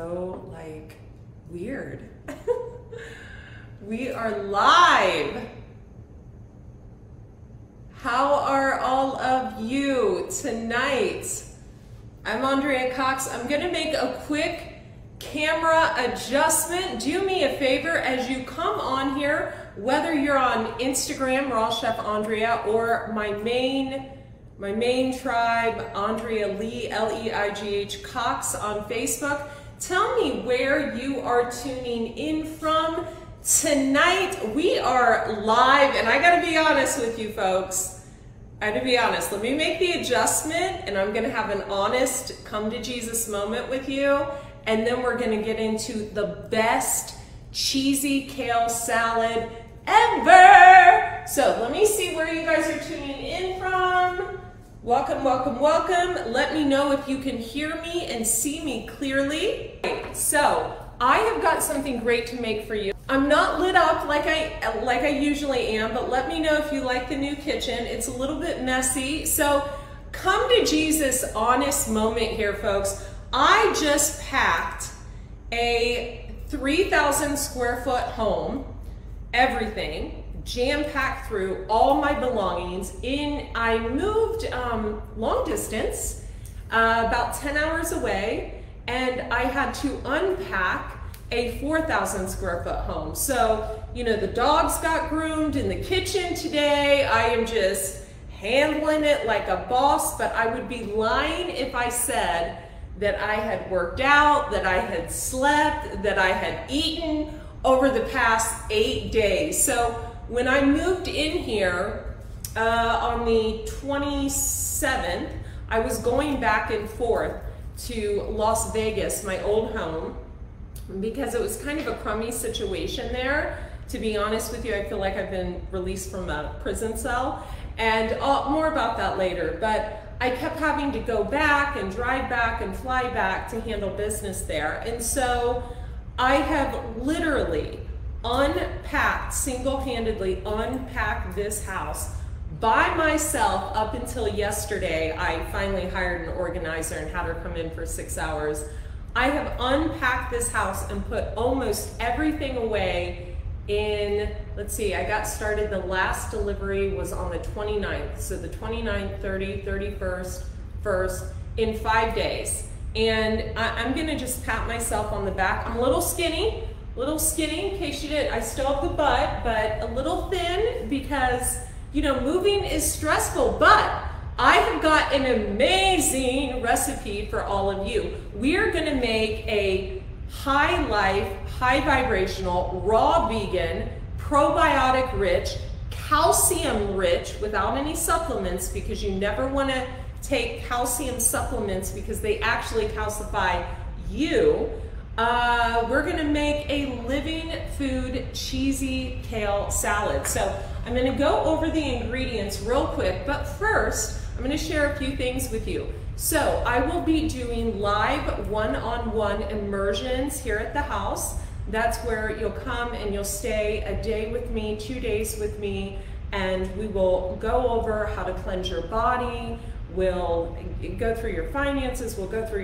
so like weird. We are live. How are all of you tonight? I'm Andrea Cox. I'm gonna make a quick camera adjustment. Do me a favor as you come on here, whether you're on Instagram, Raw Chef Andrea, or my main tribe, Andrea Lee, L-E-I-G-H Cox on Facebook. Tell me where you are tuning in from. Tonight we are live, and I gotta be honest with you folks. I gotta be honest. Let me make the adjustment, and I'm gonna have an honest come to Jesus moment with you, and then we're gonna get into the best cheesy kale salad ever. So let me see where you guys are tuning in from. Welcome, welcome, welcome. Let me know if you can hear me and see me clearly. So I have got something great to make for you. I'm not lit up like I usually am, but let me know if you like the new kitchen. It's a little bit messy. So come to Jesus honest moment here, folks. I just packed a 3,000 square foot home, everything, jam-packed through all my belongings. I moved long distance, about 10 hours away, and I had to unpack a 4,000 square foot home. So, you know, the dogs got groomed in the kitchen today. I am just handling it like a boss, but I would be lying if I said that I had worked out, that I had slept, that I had eaten over the past 8 days. So when I moved in here on the 27th, I was going back and forth to Las Vegas, my old home, because it was kind of a crummy situation there. To be honest with you, I feel like I've been released from a prison cell, and more about that later. But I kept having to go back and drive back and fly back to handle business there. And so I have literally unpacked, single-handedly unpacked this house by myself up until yesterday. I finally hired an organizer and had her come in for 6 hours. I have unpacked this house and put almost everything away in, let's see, I got started, the last delivery was on the 29th. So the 29th, 30th, 31st, 1st, in 5 days. And I'm gonna just pat myself on the back. I'm a little skinny, in case you didn't. I still have the butt, but a little thin because, you know, moving is stressful, but I have got an amazing recipe for all of you. We are gonna make a high life, high vibrational, raw vegan, probiotic rich, calcium rich, without any supplements, because you never wanna take calcium supplements because they actually calcify you. We're gonna make a living food cheesy kale salad. So I'm gonna go over the ingredients real quick, but first, I'm gonna share a few things with you. So I will be doing live one-on-one immersions here at the house. That's where you'll come and you'll stay a day with me, 2 days with me, and we will go over how to cleanse your body. We'll go through your finances, we'll go through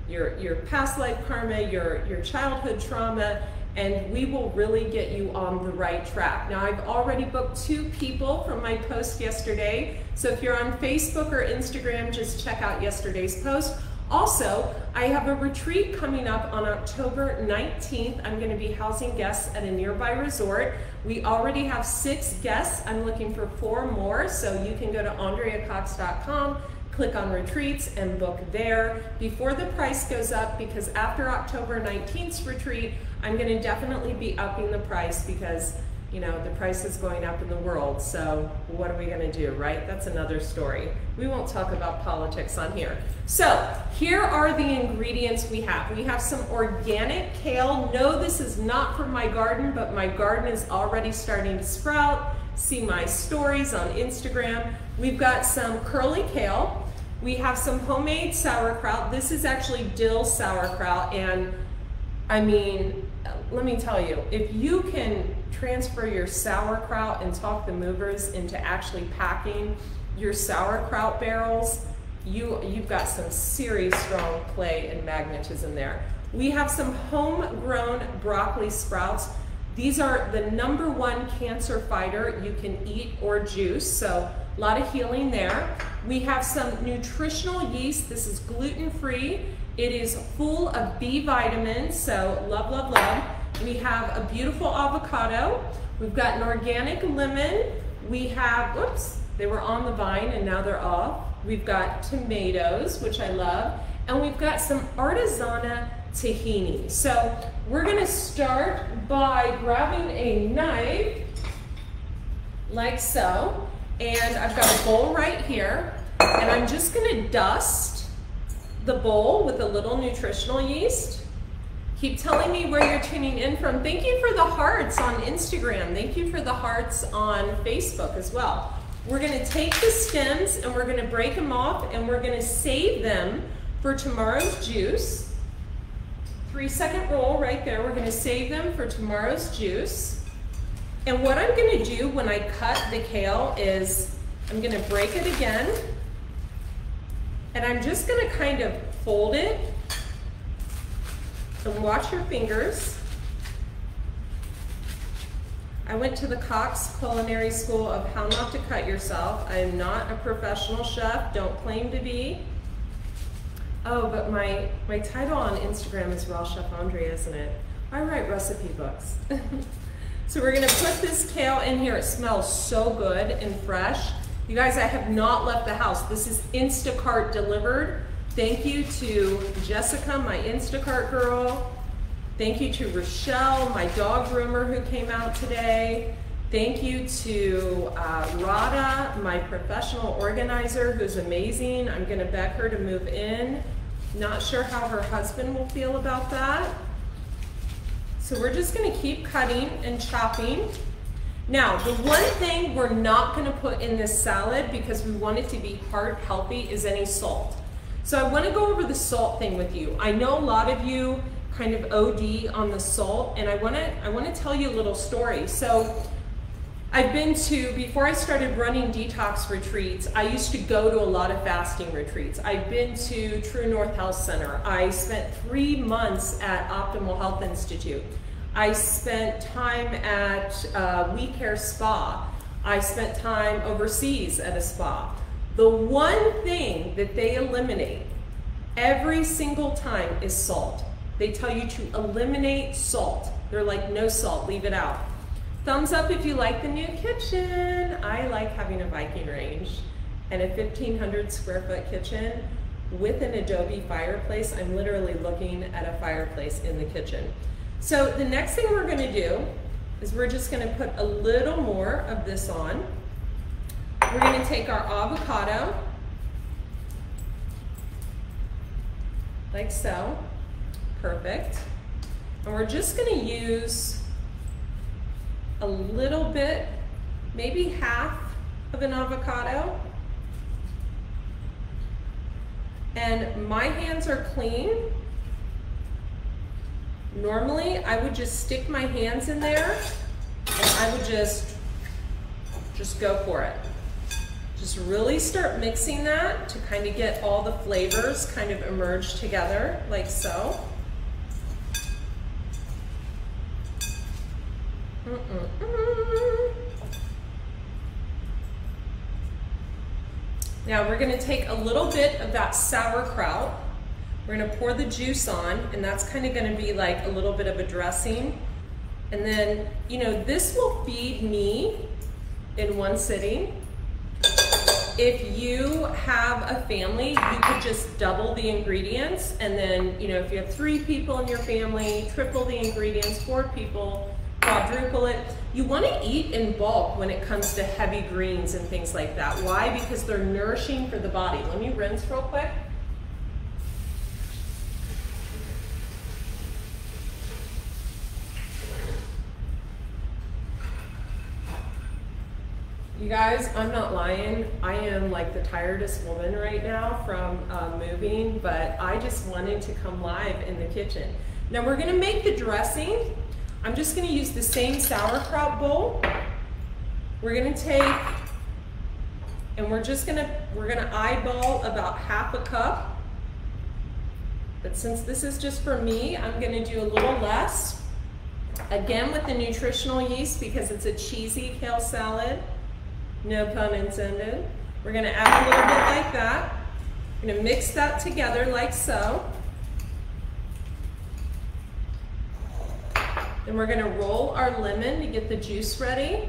your past life karma, your childhood trauma, and we will really get you on the right track. Now, I've already booked 2 people from my post yesterday, so if you're on Facebook or Instagram, just check out yesterday's post. Also, I have a retreat coming up on October 19th. I'm gonna be housing guests at a nearby resort. We already have 6 guests. I'm looking for 4 more, so you can go to andreacox.com, click on retreats and book there before the price goes up, because after October 19th's retreat, I'm gonna definitely be upping the price because, you know, the price is going up in the world. So what are we gonna do, right? That's another story. We won't talk about politics on here. So here are the ingredients we have. We have some organic kale. No, this is not from my garden, but my garden is already starting to sprout. See my stories on Instagram. We've got some curly kale. We have some homemade sauerkraut. This is actually dill sauerkraut, and I mean, let me tell you, if you can transfer your sauerkraut and talk the movers into actually packing your sauerkraut barrels, you've got some serious strong play and magnetism there. We have some homegrown broccoli sprouts. These are the #1 cancer fighter you can eat or juice, so a lot of healing there. We have some nutritional yeast. This is gluten-free. It is full of B vitamins, so love, love, love. We have a beautiful avocado. We've got an organic lemon. We have, whoops, they were on the vine and now they're off. We've got tomatoes, which I love, and we've got some artisanal tahini. So we're gonna start by grabbing a knife, like so, and I've got a bowl right here, and I'm just gonna dust the bowl with a little nutritional yeast. Keep telling me where you're tuning in from. Thank you for the hearts on Instagram. Thank you for the hearts on Facebook as well. We're gonna take the stems and we're gonna break them off and we're gonna save them for tomorrow's juice. 3-second roll right there. We're gonna save them for tomorrow's juice. And what I'm gonna do when I cut the kale is I'm gonna break it again, and I'm just gonna kind of fold it. And watch your fingers. I went to the Cox Culinary School of How Not to Cut Yourself. I am not a professional chef, don't claim to be. Oh, but my title on Instagram is Raw Chef Andrea, isn't it? I write recipe books. So we're gonna put this kale in here. It smells so good and fresh. You guys, I have not left the house. This is Instacart delivered. Thank you to Jessica, my Instacart girl. Thank you to Rochelle, my dog groomer who came out today. Thank you to Rada, my professional organizer who's amazing. I'm gonna beg her to move in. Not sure how her husband will feel about that. So we're just gonna keep cutting and chopping. Now, the one thing we're not gonna put in this salad because we want it to be heart healthy is any salt. So I wanna go over the salt thing with you. I know a lot of you kind of OD on the salt, and I wanna tell you a little story. So I've been to, before I started running detox retreats, I used to go to a lot of fasting retreats. I've been to True North Health Center. I spent 3 months at Optimal Health Institute. I spent time at We Care Spa. I spent time overseas at a spa. The one thing that they eliminate every single time is salt. They tell you to eliminate salt. They're like, no salt, leave it out. Thumbs up if you like the new kitchen. I like having a Viking range and a 1,500 square foot kitchen with an adobe fireplace. I'm literally looking at a fireplace in the kitchen. So the next thing we're gonna do is we're just gonna put a little more of this on. We're gonna take our avocado, like so, perfect. And we're just gonna use a little bit, maybe half of an avocado. And my hands are clean. Normally, I would just stick my hands in there and I would just go for it. Just really start mixing that to kind of get all the flavors kind of emerge together, like so. Now we're gonna take a little bit of that sauerkraut. We're gonna pour the juice on, and that's kind of gonna be like a little bit of a dressing. And then, you know, this will feed me in one sitting. If you have a family, you could just double the ingredients, and then, you know, if you have 3 people in your family, triple the ingredients, 4 people, quadruple it. You want to eat in bulk when it comes to heavy greens and things like that. Why? Because they're nourishing for the body. Let me rinse real quick. You guys, I'm not lying. I am like the tiredest woman right now from moving, but I just wanted to come live in the kitchen. Now we're gonna make the dressing. I'm just gonna use the same sauerkraut bowl. We're gonna take, and we're gonna eyeball about half a cup But since this is just for me, I'm gonna do a little less. Again with the nutritional yeast because it's a cheesy kale salad. No pun intended. We're gonna add a little bit like that. I'm gonna mix that together like so. Then we're gonna roll our lemon to get the juice ready.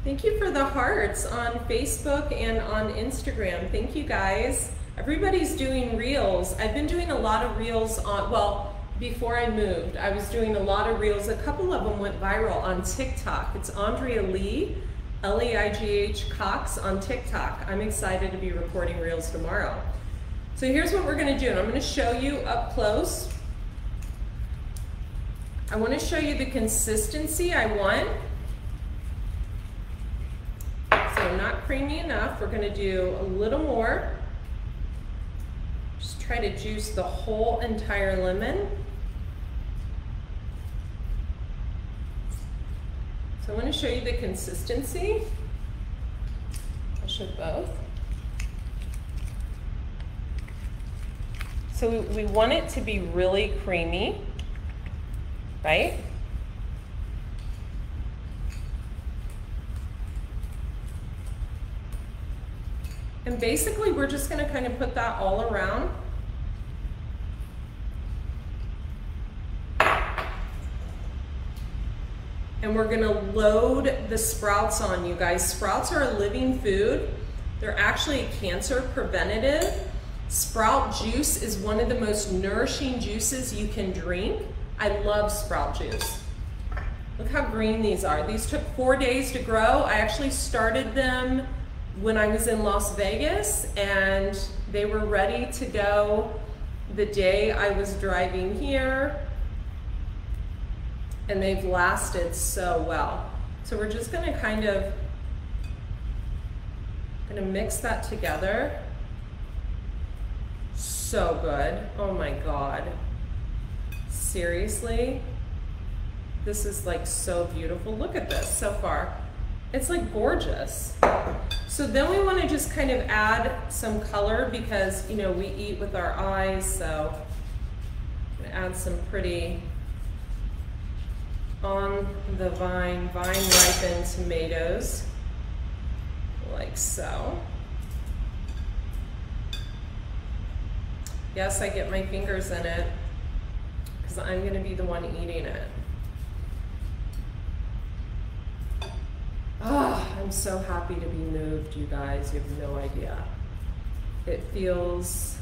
Thank you for the hearts on Facebook and on Instagram. Thank you guys. Everybody's doing reels. I've been doing a lot of reels on, well, before I moved, I was doing a lot of reels. A couple of them went viral on TikTok. It's Andrea Lee, L-E-I-G-H Cox on TikTok. I'm excited to be recording reels tomorrow. So here's what we're gonna do, and I'm gonna show you up close. I wanna show you the consistency I want. So not creamy enough, we're gonna do a little more. Just try to juice the whole entire lemon. So I wanna show you the consistency. I'll show both. So we want it to be really creamy, right? And basically we're just gonna kind of put that all around. And we're gonna load the sprouts on, you guys. Sprouts are a living food. They're actually cancer preventative. Sprout juice is one of the most nourishing juices you can drink. I love sprout juice. Look how green these are. These took 4 days to grow. I actually started them when I was in Las Vegas and they were ready to go the day I was driving here, and they've lasted so well. So we're just gonna mix that together. So good. Oh my God. Seriously? This is like so beautiful. Look at this so far. It's like gorgeous. So then we want to just kind of add some color because, you know, we eat with our eyes, so I'm gonna add some pretty on the vine ripened tomatoes, like so. Yes, I get my fingers in it because I'm going to be the one eating it. Oh, I'm so happy to be moved, you guys. You have no idea. It feels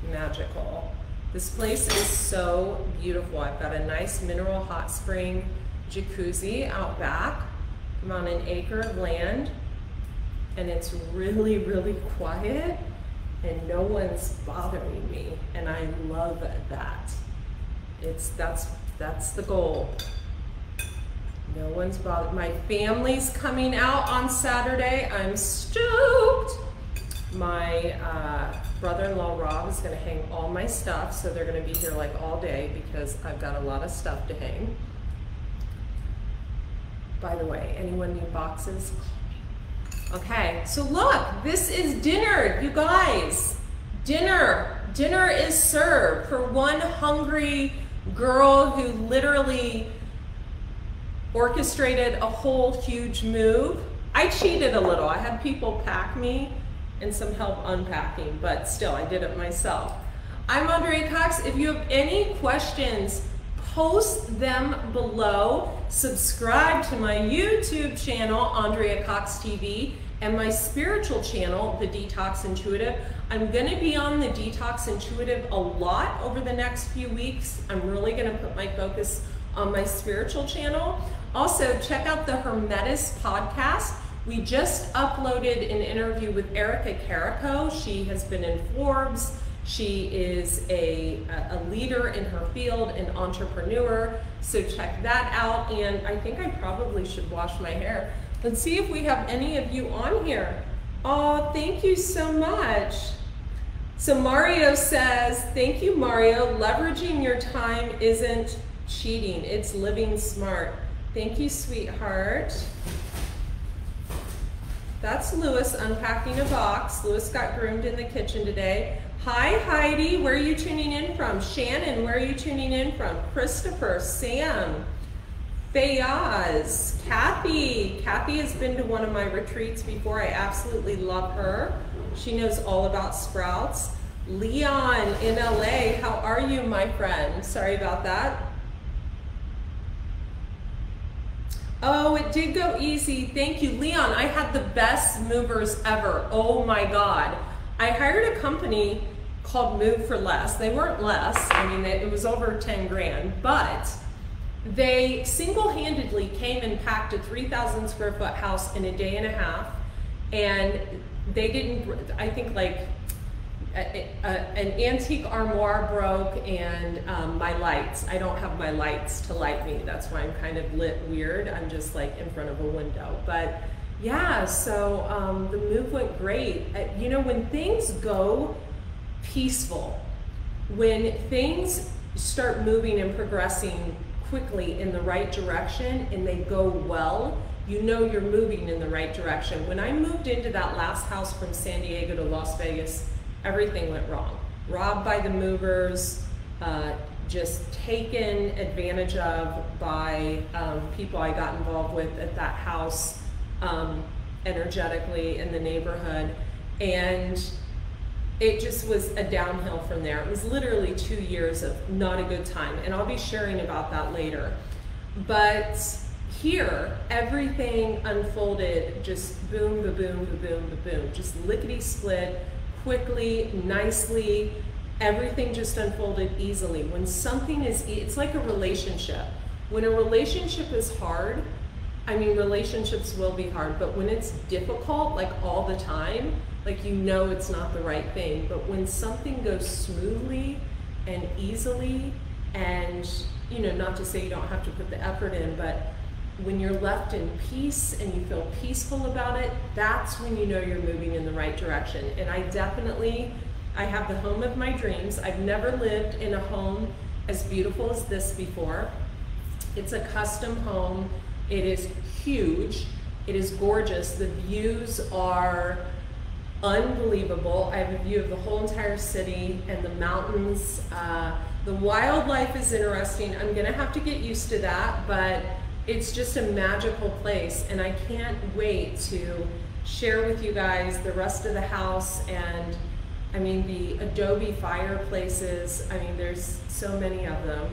magical. This place is so beautiful. I've got a nice mineral hot spring jacuzzi out back. I'm on an acre of land, and it's really, really quiet. And no one's bothering me, and I love that. That's the goal. No one's bothered. My family's coming out on Saturday. I'm stoked. My brother-in-law Rob is gonna hang all my stuff, so they're gonna be here like all day because I've got a lot of stuff to hang. By the way, anyone need boxes? Okay, so look, this is dinner, you guys. Dinner is served for one hungry girl who literally orchestrated a whole huge move. I cheated a little. I had people pack me and some help unpacking, but still, I did it myself. I'm Andrea Cox. If you have any questions, post them below. Subscribe to my YouTube channel, Andrea Cox TV, and my spiritual channel, The Detox Intuitive. I'm gonna be on The Detox Intuitive a lot over the next few weeks. I'm really gonna put my focus on my spiritual channel. Also, check out the Hermetis podcast. We just uploaded an interview with Erica Carico. She has been in Forbes. She is a leader in her field, an entrepreneur. So check that out. And I think I probably should wash my hair. Let's see if we have any of you on here. Oh, thank you so much. So Mario says, thank you, Mario. Leveraging your time isn't cheating, it's living smart. Thank you, sweetheart. That's Lewis unpacking a box. Lewis got groomed in the kitchen today. Hi Heidi, where are you tuning in from? Shannon, where are you tuning in from? Christopher, Sam, Fayaz, Kathy. Kathy has been to one of my retreats before. I absolutely love her. She knows all about sprouts. Leon in LA, how are you, my friend? Sorry about that. Oh, it did go easy. Thank you, Leon. I had the best movers ever. Oh my God. I hired a company called Move for Less. They weren't less. I mean, it was over 10 grand, but they single-handedly came and packed a 3,000 square foot house in a day and a half. And they didn't, I think like an antique armoire broke, and my lights. I don't have my lights to light me. That's why I'm kind of lit weird. I'm just like in front of a window. But yeah, so the move went great. You know, when things go peaceful, when things start moving and progressing quickly in the right direction and they go well, you know you're moving in the right direction. When I moved into that last house from San Diego to Las Vegas, everything went wrong. Robbed by the movers, just taken advantage of by people I got involved with at that house energetically in the neighborhood. And it just was a downhill from there. It was literally 2 years of not a good time. And I'll be sharing about that later. But here, everything unfolded just boom, ba-boom, ba-boom, ba-boom, just lickety-split, quickly, nicely. Everything just unfolded easily. When something is, it's like a relationship. When a relationship is hard, I mean, relationships will be hard, but when it's difficult, like all the time, like you know it's not the right thing. But when something goes smoothly and easily, and you know, not to say you don't have to put the effort in, but when you're left in peace and you feel peaceful about it, that's when you know you're moving in the right direction. And I have the home of my dreams. I've never lived in a home as beautiful as this before. It's a custom home. It is huge. It is gorgeous. The views are unbelievable. I have a view of the whole entire city and the mountains. The wildlife is interesting. I'm gonna have to get used to that, but it's just a magical place, and I can't wait to share with you guys the rest of the house. And I mean, the adobe fireplaces, I mean, there's so many of them.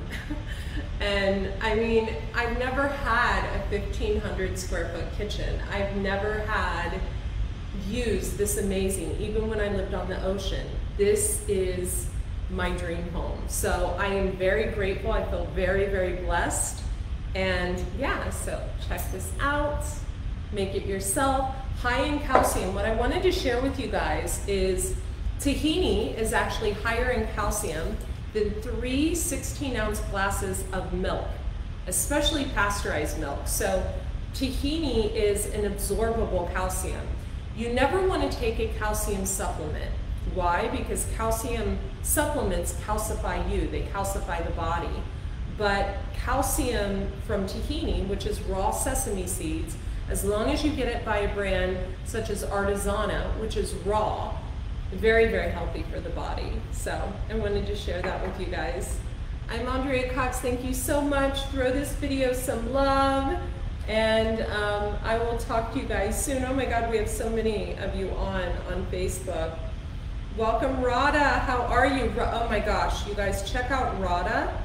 And I mean, I've never had a 1,500 square foot kitchen. I've never had views this amazing, even when I lived on the ocean. This is my dream home. So I am very grateful. I feel very, very blessed. And yeah, so check this out, make it yourself. High in calcium. What I wanted to share with you guys is Tahini is actually higher in calcium than 3 16-ounce glasses of milk, especially pasteurized milk. So Tahini is an absorbable calcium. You never want to take a calcium supplement. Why? Because calcium supplements calcify you, they calcify the body. But calcium from tahini, which is raw sesame seeds, as long as you get it by a brand such as Artisana, which is raw, very, very healthy for the body. So I wanted to share that with you guys. I'm Andrea Cox. Thank you so much. Throw this video some love, and I will talk to you guys soon. Oh my God, we have so many of you on Facebook. Welcome, Radha. How are you? Oh my gosh, you guys, check out Radha.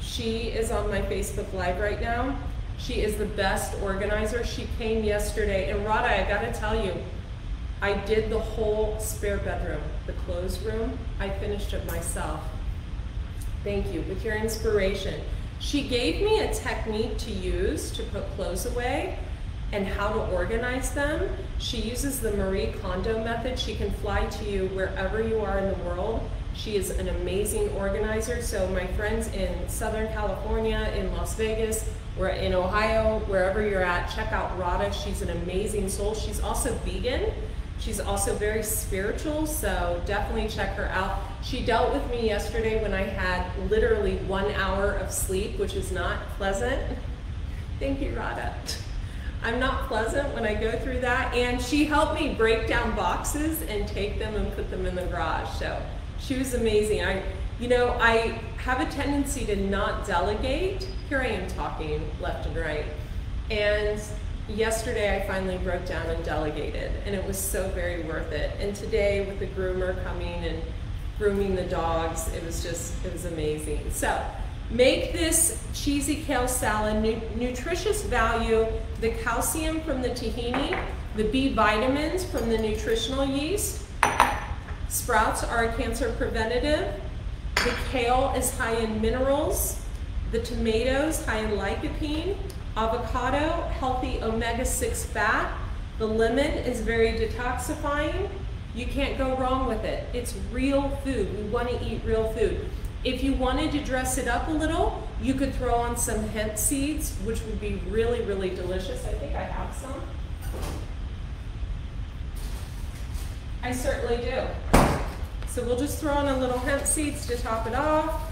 She is on my Facebook Live right now. She is the best organizer. She came yesterday, and Radha, I gotta tell you, I did the whole spare bedroom, the clothes room. I finished it myself. Thank you, with your inspiration. She gave me a technique to use to put clothes away and how to organize them. She uses the Marie Kondo method. She can fly to you wherever you are in the world. She is an amazing organizer. So my friends in Southern California, in Las Vegas, or in Ohio, wherever you're at, check out Radha. She's an amazing soul. She's also vegan. She's also very spiritual, so definitely check her out. She dealt with me yesterday when I had literally 1 hour of sleep, which is not pleasant. Thank you, Radha. I'm not pleasant when I go through that. And she helped me break down boxes and take them and put them in the garage. So she was amazing. I have a tendency to not delegate. Here I am talking left and right. And yesterday I finally broke down and delegated, and it was so very worth it. And today with the groomer coming and grooming the dogs, it was amazing. So make this cheesy kale salad, nutritious value, the calcium from the tahini, the B vitamins from the nutritional yeast. Sprouts are a cancer preventative. The kale is high in minerals. The tomatoes high in lycopene. Avocado, healthy omega-6 fat. The lemon is very detoxifying. You can't go wrong with it. It's real food. We want to eat real food. If you wanted to dress it up a little, you could throw on some hemp seeds, which would be really, really delicious. I think I have some. I certainly do. So we'll just throw on a little hemp seeds to top it off.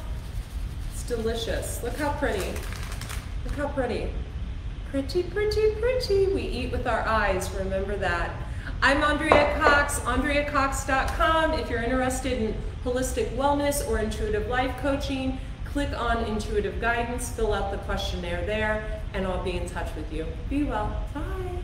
It's delicious. Look how pretty. Look how pretty. Pretty, pretty, pretty. We eat with our eyes, remember that. I'm Andrea Cox, AndreaCox.com. If you're interested in holistic wellness or intuitive life coaching, click on intuitive guidance, fill out the questionnaire there, and I'll be in touch with you. Be well. Bye.